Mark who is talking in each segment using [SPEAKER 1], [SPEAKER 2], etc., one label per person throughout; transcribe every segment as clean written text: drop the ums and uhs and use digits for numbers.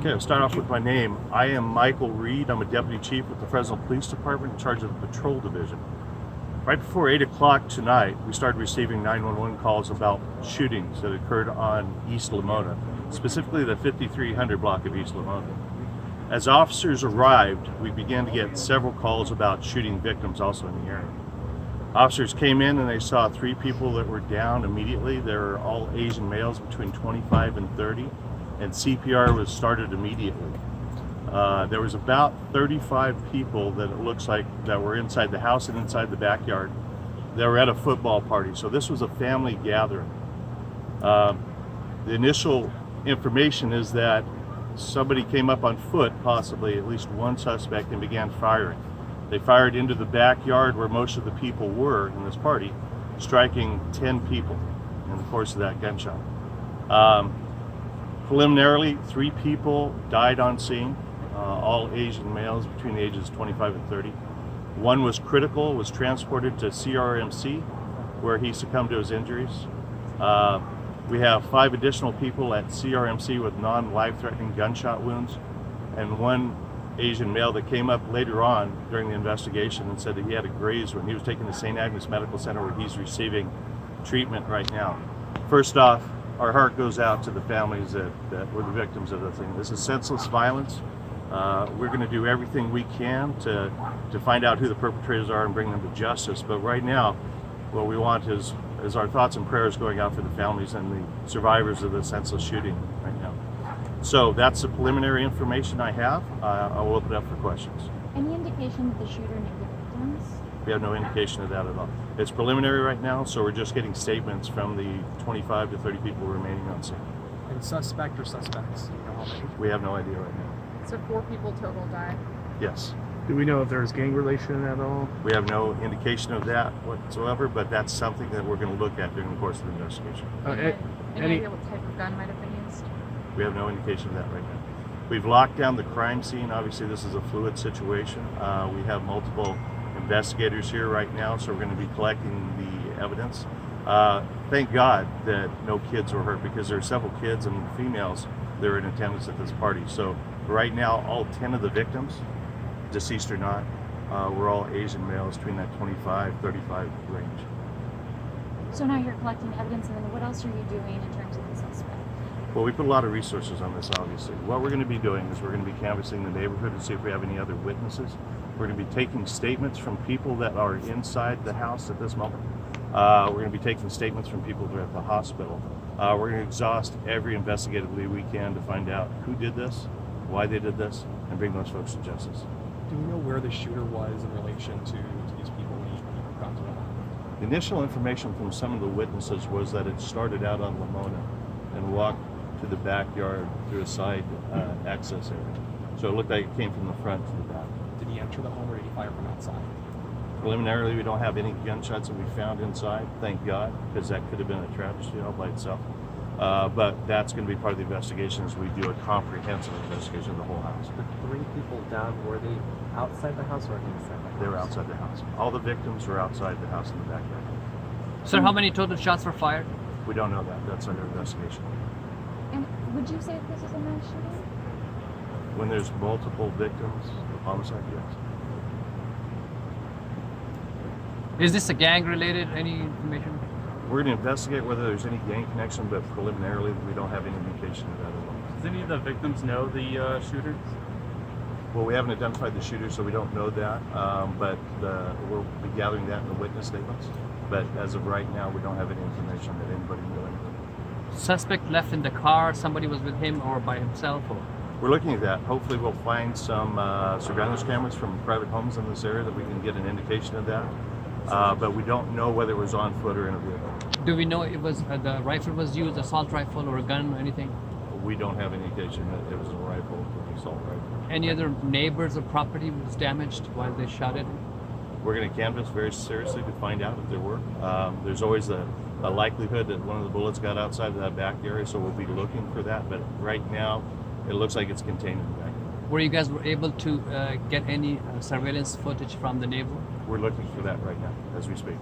[SPEAKER 1] Okay, I'll start off with my name. I am Michael Reid. I'm a deputy chief with the Fresno Police Department in charge of the patrol division. Right before 8 o'clock tonight, we started receiving 911 calls about shootings that occurred on East Lamona, specifically the 5300 block of East Lamona. As officers arrived, we began to get several calls about shooting victims also in the area. Officers came in and they saw 3 people that were down immediately. They were all Asian males between 25 and 30, and CPR was started immediately. There was about 35 people that it looks like that were inside the house and inside the backyard. They were at a football party, so this was a family gathering. The initial information is that somebody came up on foot, possibly at least one suspect, and began firing. They fired into the backyard where most of the people were in this party, striking 10 people in the course of that gunshot. Preliminarily, 3 people died on scene, all Asian males between the ages 25 and 30. One was critical, was transported to CRMC, where he succumbed to his injuries. We have 5 additional people at CRMC with non-life-threatening gunshot wounds, and one Asian male that came up later on during the investigation and said that he had a grazed wound. He was taken to St. Agnes Medical Center where he's receiving treatment right now. First off, our heart goes out to the families that were the victims of the thing. This is senseless violence. We're going to do everything we can to find out who the perpetrators are and bring them to justice. But right now, what we want is our thoughts and prayers going out for the families and the survivors of the senseless shooting right now. So that's the preliminary information I have. I'll open it up for questions.
[SPEAKER 2] Any indication that the shooter knew the victims?
[SPEAKER 1] We have no indication of that at all. It's preliminary right now, so we're just getting statements from the 25 to 30 people remaining on scene.
[SPEAKER 3] And suspect or suspects? You know how many?
[SPEAKER 1] We have no idea right now.
[SPEAKER 4] So 4 people total died.
[SPEAKER 1] Yes.
[SPEAKER 3] Do we know if there's gang relation at all?
[SPEAKER 1] We have no indication of that whatsoever, but that's something that we're going to look at during the course of the investigation.
[SPEAKER 4] Any idea what type of gun might have been used?
[SPEAKER 1] We have no indication of that right now. We've locked down the crime scene. Obviously, this is a fluid situation. We have multiple investigators here right now, so we're going to be collecting the evidence. Thank God that no kids were hurt, because there are several kids and females that were in attendance at this party. So right now, all 10 of the victims, deceased or not, were all Asian males between that 25-35 range.
[SPEAKER 2] So now you're collecting evidence, and then what else are you doing in terms of the suspect?
[SPEAKER 1] Well, we put a lot of resources on this, obviously. What we're going to be doing is we're going to be canvassing the neighborhood to see if we have any other witnesses. We're going to be taking statements from people that are inside the house at this moment. We're going to be taking statements from people that are at the hospital. We're going to exhaust every investigative lead we can to find out who did this, why they did this, and bring those folks to justice.
[SPEAKER 3] Do we know where the shooter was in relation to these people when he got to them?
[SPEAKER 1] The initial information from some of the witnesses was that it started out on Lamona and walked to the backyard through a side access area. So it looked like it came from the front to the back.
[SPEAKER 3] Did he enter the home or did he fire from outside?
[SPEAKER 1] Preliminarily, we don't have any gunshots that we found inside, thank God, because that could have been a tragedy all by itself. But that's going to be part of the investigation as we do a comprehensive investigation of the whole house.
[SPEAKER 5] The 3 people down, were they outside the house or inside the house?
[SPEAKER 1] They were outside the house. All the victims were outside the house in the backyard.
[SPEAKER 6] Sir, how many total shots were fired?
[SPEAKER 1] We don't know that. That's under investigation.
[SPEAKER 2] And would you say that this is a mass shooting?
[SPEAKER 1] When there's multiple victims of homicide, yes.
[SPEAKER 6] Is this a gang related? Any information?
[SPEAKER 1] We're going to investigate whether there's any gang connection, but preliminarily, we don't have any indication of that at all.
[SPEAKER 7] Does any of the victims know the shooters?
[SPEAKER 1] Well, we haven't identified the shooter, so we don't know that, but we'll be gathering that in the witness statements. But as of right now, we don't have any information that anybody knew anything.
[SPEAKER 6] Suspect left in the car, somebody was with him or by himself? Or?
[SPEAKER 1] We're looking at that. Hopefully we'll find some surveillance cameras from private homes in this area that we can get an indication of that. But we don't know whether it was on foot or in a vehicle.
[SPEAKER 6] Do we know it was the rifle was used, assault rifle or a gun or anything?
[SPEAKER 1] We don't have any indication that it was a rifle or an assault rifle.
[SPEAKER 6] Any other neighbors or property was damaged while they shot it?
[SPEAKER 1] We're going to canvass very seriously to find out if there were. There's always a likelihood that one of the bullets got outside of that back area, so we'll be looking for that. But right now, it looks like it's contained in the back area.
[SPEAKER 6] Were you guys able to get any surveillance footage from the neighborhood?
[SPEAKER 1] We're looking for that right now as we speak.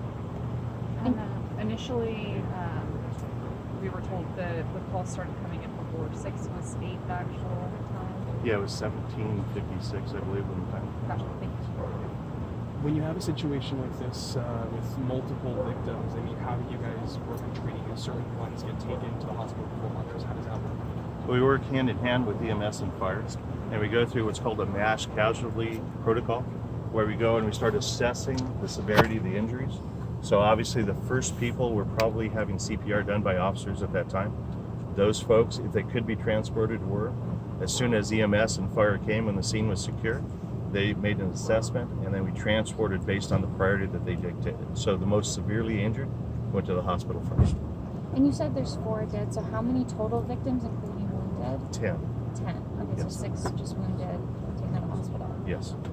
[SPEAKER 4] Initially, we were told that the calls started coming in before 6. Was 8 the actual time?
[SPEAKER 1] Yeah, it was 1756, I believe, when the time.
[SPEAKER 2] Gotcha. Thank you.
[SPEAKER 3] When you have a situation like this with multiple victims, I mean, how do you guys work in treating it? Certain ones get taken to the hospital before others. How does that work?
[SPEAKER 1] We work hand in hand with EMS and fire, and we go through what's called a mass casualty protocol, where we go and we start assessing the severity of the injuries. So obviously the first people were probably having CPR done by officers at that time. Those folks, if they could be transported, were. As soon as EMS and fire came and the scene was secure, they made an assessment, and then we transported based on the priority that they dictated. So the most severely injured went to the hospital first.
[SPEAKER 2] And you said there's 4 dead, so how many total victims, including wounded?
[SPEAKER 1] 10.
[SPEAKER 2] 10. Okay,
[SPEAKER 1] Yes.
[SPEAKER 2] so 6 just wounded, taken to the hospital.
[SPEAKER 1] Yes.
[SPEAKER 2] Okay.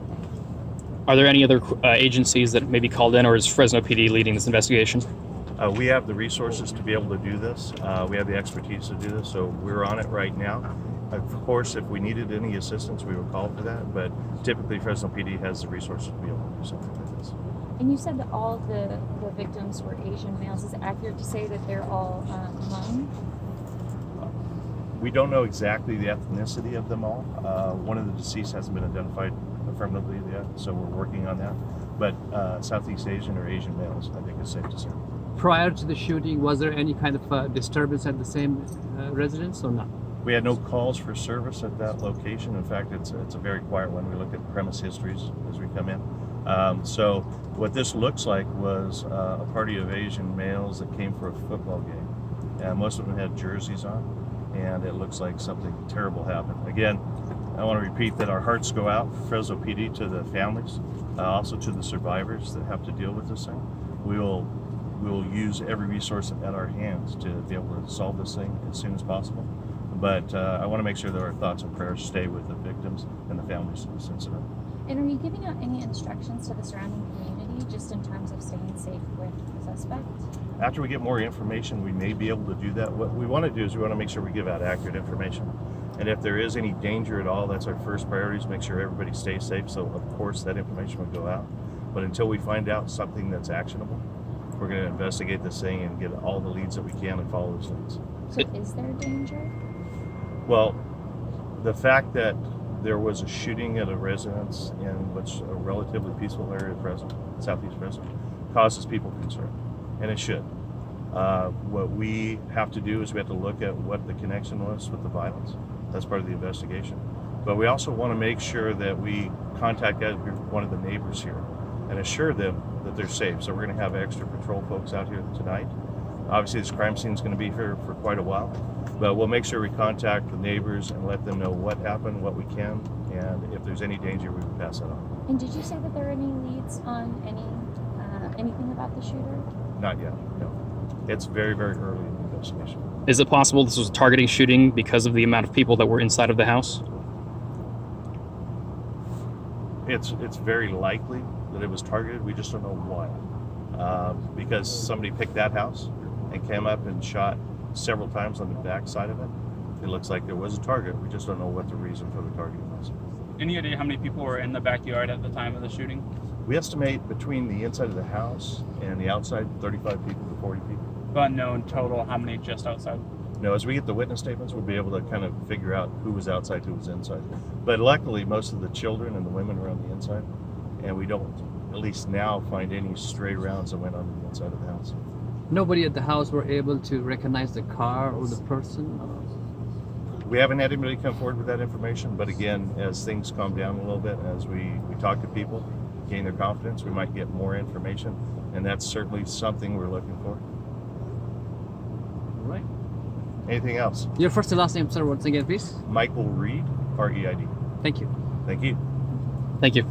[SPEAKER 8] Are there any other agencies that may be called in, or is Fresno PD leading this investigation?
[SPEAKER 1] We have the resources to be able to do this. We have the expertise to do this, so we're on it right now. Of course, if we needed any assistance, we would call for that, but typically Fresno PD has the resources to be able to do something like this.
[SPEAKER 2] And you said that all the victims were Asian males. Is it accurate to say that they're all Hmong?
[SPEAKER 1] We don't know exactly the ethnicity of them all. One of the deceased hasn't been identified affirmatively yet, so we're working on that. But Southeast Asian or Asian males, I think is safe to say.
[SPEAKER 6] Prior to the shooting, was there any kind of disturbance at the same residence or not?
[SPEAKER 1] We had no calls for service at that location. In fact, it's a very quiet one. We look at premise histories as we come in. So what this looks like was a party of Asian males that came for a football game. And most of them had jerseys on, and it looks like something terrible happened. Again, I want to repeat that our hearts go out, Fresno PD, to the families, also to the survivors that have to deal with this thing. We will use every resource at our hands to be able to solve this thing as soon as possible. But I want to make sure that our thoughts and prayers stay with the victims and the families of this incident.
[SPEAKER 2] And are you giving out any instructions to the surrounding community just in terms of staying safe with the suspect?
[SPEAKER 1] After we get more information, we may be able to do that. What we want to do is we want to make sure we give out accurate information. And if there is any danger at all, that's our first priority, is make sure everybody stays safe. So of course that information will go out. But until we find out something that's actionable, we're going to investigate this thing and get all the leads that we can and follow those leads.
[SPEAKER 2] So is there danger?
[SPEAKER 1] Well, the fact that there was a shooting at a residence in what's a relatively peaceful area of Fresno, Southeast Fresno, causes people concern, and it should. What we have to do is we have to look at what the connection was with the violence. That's part of the investigation. But we also want to make sure that we contact one of the neighbors here and assure them that they're safe. So we're going to have extra patrol folks out here tonight. Obviously, this crime scene is going to be here for quite a while, but we'll make sure we contact the neighbors and let them know what happened, what we can, and if there's any danger, we will pass that on.
[SPEAKER 2] And did you say that there are any leads on anything about the shooter?
[SPEAKER 1] Not yet, no. It's very, very early in the investigation.
[SPEAKER 8] Is it possible this was a targeting shooting because of the amount of people that were inside of the house?
[SPEAKER 1] It's very likely that it was targeted. We just don't know why. Because somebody picked that house and came up and shot several times on the back side of it. It looks like there was a target. We just don't know what the reason for the targeting was.
[SPEAKER 7] Any idea how many people were in the backyard at the time of the shooting?
[SPEAKER 1] We estimate between the inside of the house and the outside, 35 people to 40 people.
[SPEAKER 7] But no, in total, how many just outside?
[SPEAKER 1] No, as we get the witness statements, we'll be able to kind of figure out who was outside, who was inside. But luckily, most of the children and the women were on the inside, and we don't, at least now, find any stray rounds that went on the inside of the house.
[SPEAKER 6] Nobody at the house were able to recognize the car or the person?
[SPEAKER 1] We haven't had anybody come forward with that information, but again, as things calm down a little bit, as we talk to people, gain their confidence, we might get more information, and that's certainly something we're looking for.
[SPEAKER 6] All right.
[SPEAKER 1] Anything else?
[SPEAKER 6] Your first and last name, sir, once again, please.
[SPEAKER 1] Michael Reid, R-E-I-D.
[SPEAKER 6] Thank you.
[SPEAKER 1] Thank you.
[SPEAKER 8] Thank you.